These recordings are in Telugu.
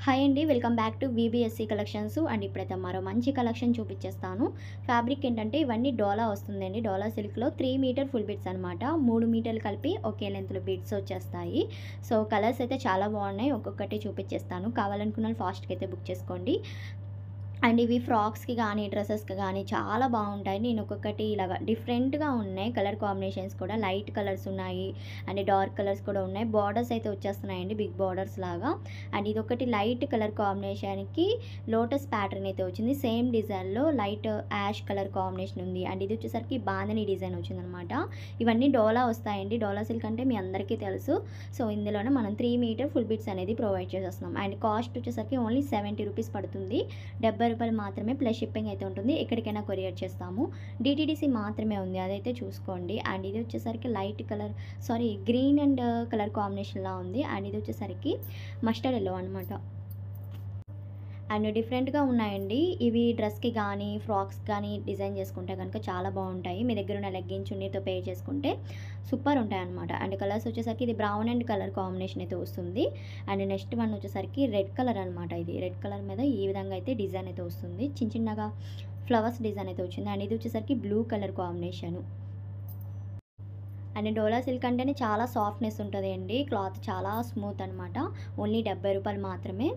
హాయ్ అండి. Welcome back to VBSC collections. And ఇప్పుడైతే మరో మంచి కలెక్షన్ చూపించేస్తాను. ఫ్యాబ్రిక్ ఏంటంటే ఇవన్నీ డోలా వస్తుందండి. డోలా సిల్క్లో 3 మీటర్ ఫుల్ బిట్స్ అనమాట. 3 మీటర్లు కలిపి ఒకే లెంత్లో బిట్స్ వచ్చేస్తాయి. సో కలర్స్ అయితే చాలా బాగున్నాయి. ఒక్కొక్కటి చూపించేస్తాను. కావాలనుకున్న వాళ్ళు ఫాస్ట్గా అయితే బుక్ చేసుకోండి. అండ్ ఇవి ఫ్రాక్స్కి కానీ డ్రెస్సెస్కి కానీ చాలా బాగుంటాయి. నేను ఒక్కొక్కటి ఇలాగా డిఫరెంట్గా ఉన్నాయి. కలర్ కాంబినేషన్స్ కూడా లైట్ కలర్స్ ఉన్నాయి అండ్ డార్క్ కలర్స్ కూడా ఉన్నాయి. బార్డర్స్ అయితే వచ్చేస్తున్నాయండి, బిగ్ బార్డర్స్ లాగా. అండ్ ఇది ఒకటి లైట్ కలర్ కాంబినేషన్కి లోటస్ ప్యాటర్న్ అయితే వచ్చింది. సేమ్ డిజైన్లో లైట్ యాష్ కలర్ కాంబినేషన్ ఉంది. అండ్ ఇది వచ్చేసరికి బాందని డిజైన్ వచ్చిందనమాట. ఇవన్నీ డోలా వస్తాయండి. డోలా సిల్క్ అంటే మీ అందరికీ తెలుసు. సో ఇందులోనే మనం 3 మీటర్ ఫుల్ బిట్స్ అనేది ప్రొవైడ్ చేసేస్తున్నాం. అండ్ కాస్ట్ వచ్చేసరికి ఓన్లీ 70 రూపీస్ పడుతుంది. 70 రూపాయలు మాత్రమే, ప్లస్ షిప్పింగ్ అయితే ఉంటుంది. ఎక్కడికైనా కొరియర్ చేస్తాము. డిటీడీసీ మాత్రమే ఉంది, అదైతే చూసుకోండి. అండ్ ఇది వచ్చేసరికి light colour green and colour కాంబినేషన్లా ఉంది. అండ్ ఇది వచ్చేసరికి మస్టర్డ్ ఎల్లో అనమాట. అండ్ డిఫరెంట్గా ఉన్నాయండి. ఇవి డ్రెస్కి కానీ ఫ్రాక్స్ కానీ డిజైన్ చేసుకుంటే కనుక చాలా బాగుంటాయి. మీ దగ్గర ఉన్న లెగ్గిన్ చున్నీతో పే చేసుకుంటే సూపర్ ఉంటాయి అనమాట. అండ్ కలర్స్ వచ్చేసరికి ఇది బ్రౌన్ అండ్ కలర్ కాంబినేషన్ అయితే వస్తుంది. అండ్ నెక్స్ట్ వన్ వచ్చేసరికి రెడ్ కలర్ అనమాట. ఇది రెడ్ కలర్ మీద ఈ విధంగా అయితే డిజైన్ అయితే వస్తుంది. చిన్న చిన్నగా ఫ్లవర్స్ డిజైన్ అయితే వచ్చింది. అండ్ ఇది వచ్చేసరికి blue colour combination. And dola silk అంటేనే చాలా సాఫ్ట్నెస్ ఉంటుంది అండి. క్లాత్ చాలా స్మూత్ అనమాట. ఓన్లీ 70 రూపాయలు మాత్రమే.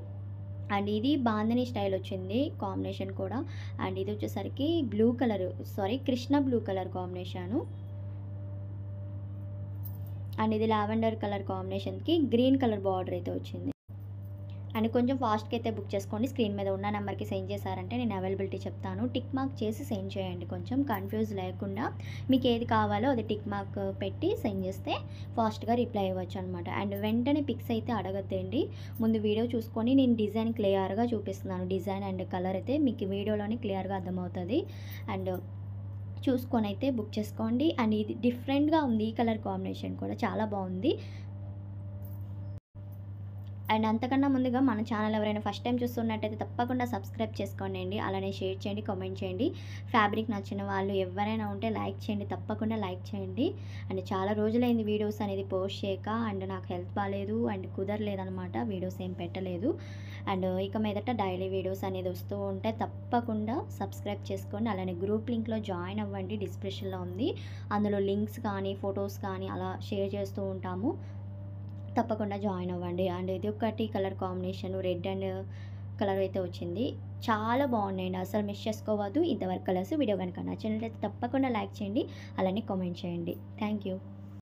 అండ్ ఇది బాందని స్టైల్ వచ్చింది కాంబినేషన్ కూడా. అండ్ ఇది వచ్చేసరికి Krishna blue colour combination. And ఇది లావెండర్ కలర్ కాంబినేషన్కి గ్రీన్ కలర్ బార్డర్ అయితే వచ్చింది. అండ్ కొంచెం ఫాస్ట్గా అయితే బుక్ చేసుకోండి. స్క్రీన్ మీద ఉన్న నెంబర్కి సెండ్ చేశారంటే నేను అవైలబిలిటీ చెప్తాను. టిక్ మార్క్ చేసి సెండ్ చేయండి, కొంచెం కన్ఫ్యూజ్ లేకుండా. మీకు ఏది కావాలో అది టిక్ మార్క్ పెట్టి సెండ్ చేస్తే ఫాస్ట్గా రిప్లై ఇవ్వచ్చు అనమాట. అండ్ వెంటనే పిక్స్ అయితే అడగద్దండి. ముందు వీడియో చూసుకొని నేను డిజైన్ క్లియర్గా చూపిస్తున్నాను. డిజైన్ అండ్ కలర్ అయితే మీకు వీడియోలోనే క్లియర్గా అర్థమవుతుంది. అండ్ చూసుకొని అయితే బుక్ చేసుకోండి. అండ్ ఇది డిఫరెంట్గా ఉంది. ఈ కలర్ కాంబినేషన్ కూడా చాలా బాగుంది. అండ్ అంతకన్నా ముందుగా మన ఛానల్ ఎవరైనా ఫస్ట్ టైం చూస్తున్నట్టయితే తప్పకుండా సబ్స్క్రైబ్ చేసుకోండి. అలానే షేర్ చేయండి, కామెంట్ చేయండి. ఫ్యాబ్రిక్ నచ్చిన వాళ్ళు ఎవరైనా ఉంటే లైక్ చేయండి, తప్పకుండా లైక్ చేయండి. అండ్ చాలా రోజులైంది వీడియోస్ అనేది పోస్ట్ చేయక. అండ్ నాకు హెల్త్ బాగాలేదు అండ్ కుదరలేదనమాట, వీడియోస్ ఏం పెట్టలేదు. అండ్ ఇక మీదట డైలీ వీడియోస్ అనేది వస్తూ ఉంటే తప్పకుండా సబ్స్క్రైబ్ చేసుకోండి. అలానే గ్రూప్ లింక్లో జాయిన్ అవ్వండి, డిస్క్రిప్షన్లో ఉంది. అందులో లింక్స్ కానీ ఫొటోస్ కానీ అలా షేర్ చేస్తూ ఉంటాము. తప్పకుండా జాయిన్ అవ్వండి. అండ్ ఇది ఒకటి colour combination red and colour అయితే వచ్చింది. చాలా బాగున్నాయండి, అసలు మిస్ చేసుకోవద్దు. ఇంతవరకు కలర్స్ వీడియో కనుక నచ్చినట్లయితే తప్పకుండా లైక్ చేయండి, అలానే కామెంట్ చేయండి. Thank you.